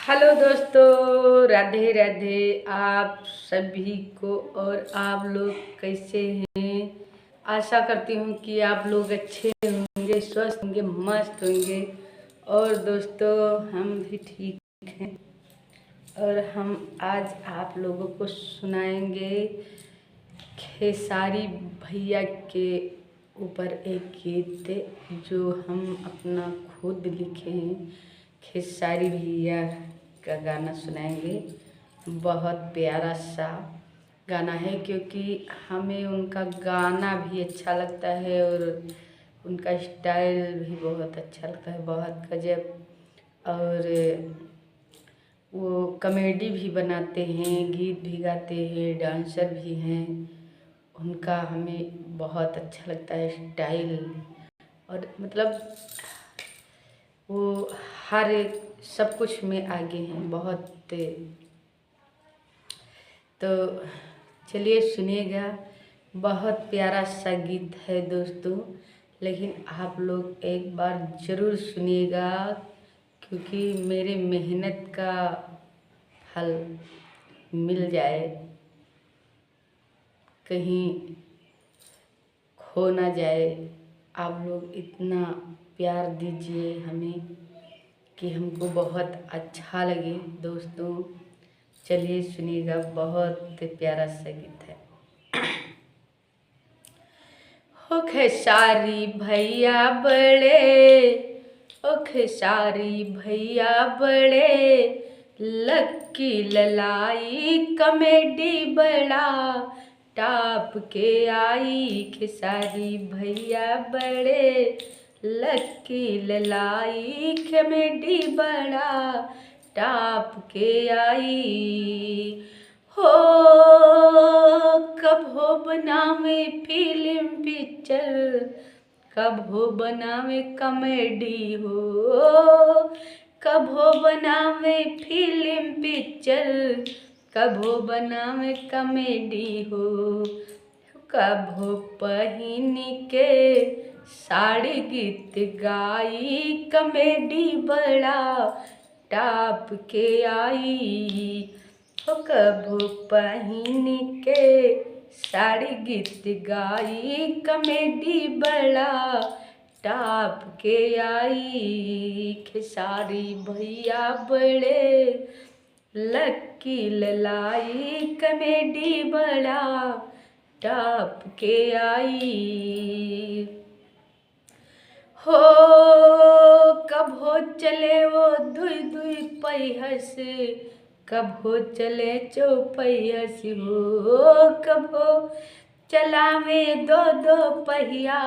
Hello दोस्तों, राधे राधे आप सभी को। और आप लोग कैसे हैं? आशा करती हूँ कि आप लोग अच्छे होंगे, स्वस्थ होंगे, मस्त होंगे। और दोस्तों, हम भी ठीक हैं। और हम आज आप लोगों को सुनाएंगे खेसारी भैया के ऊपर एक गीत जो हम अपना खुद लिखे हैं। खेसारी भैया का गाना सुनाएंगे। बहुत प्यारा सा गाना है, क्योंकि हमें उनका गाना भी अच्छा लगता है और उनका स्टाइल भी बहुत अच्छा लगता है, बहुत गजब। और वो कॉमेडी भी बनाते हैं, गीत भी गाते हैं, डांसर भी हैं। उनका हमें बहुत अच्छा लगता है स्टाइल। और मतलब वो हर एक सब कुछ में आगे हैं बहुत। तो चलिए सुनिएगा। बहुत प्यारा सा गीत है दोस्तों, लेकिन आप लोग एक बार ज़रूर सुनिएगा, क्योंकि मेरे मेहनत का फल मिल जाए, कहीं खो ना जाए। आप लोग इतना प्यार दीजिए हमें कि हमको बहुत अच्छा लगे दोस्तों। चलिए सुनिएगा, बहुत प्यारा सा गीत है। हो खेसारी भैया बड़े, ओ खेसारी भैया बड़े, लक्की ललाई कॉमेडी बड़ा टाप के आई। खेसारी भैया बड़े, लक्की ललाई कॉमेडी बड़ा टाप के आई। हो कब हो बनावे फिल्म पिक्चर, कब हो बनावे कॉमेडी हो, कब हो बनावे फिल्म पिक्चर, कब हो बनावे कॉमेडी हो। कब हो पहन के साड़ी गीत गाई, कॉमेडी बड़ा टाप के आई। हो कब हो पहन के साड़ी गीत गाई, कॉमेडी बड़ा टाप के आई। खेसारी भैया बड़े, लक्की ललाई कॉमेडी बड़ा टाप के आई। हो कब हो चले वो दुई दुई पहिया से, कब हो चले चौपहिया से हो, कब हो चलावे दो दो पहिया,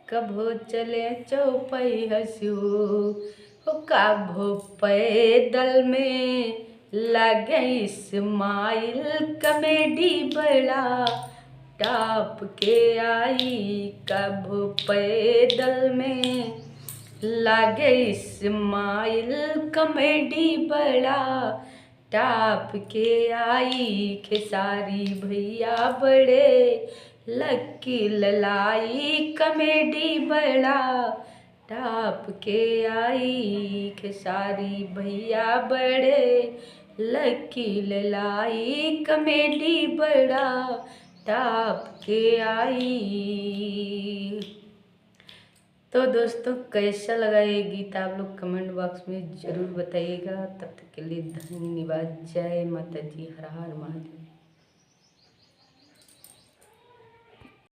कब हो चले चौपहिया से हो, कब हो पैदल में लगे स्माइल, कॉमेडी बड़ा टाप के आई। कब पैदल में लागे स्माइल, कॉमेडी बड़ा टाप के आई। खेसारी भैया बड़े, लक्की ललाई कॉमेडी बड़ा टाप के आई। खेसारी भैया बड़े, लक्की ललाई कॉमेडी बड़ा टाप के आई। तो दोस्तों, कैसा लगा ये गीत आप लोग कमेंट बॉक्स में ज़रूर बताइएगा। तब तक के लिए धन्यवाद। जय माता दी, हर हर महादेव।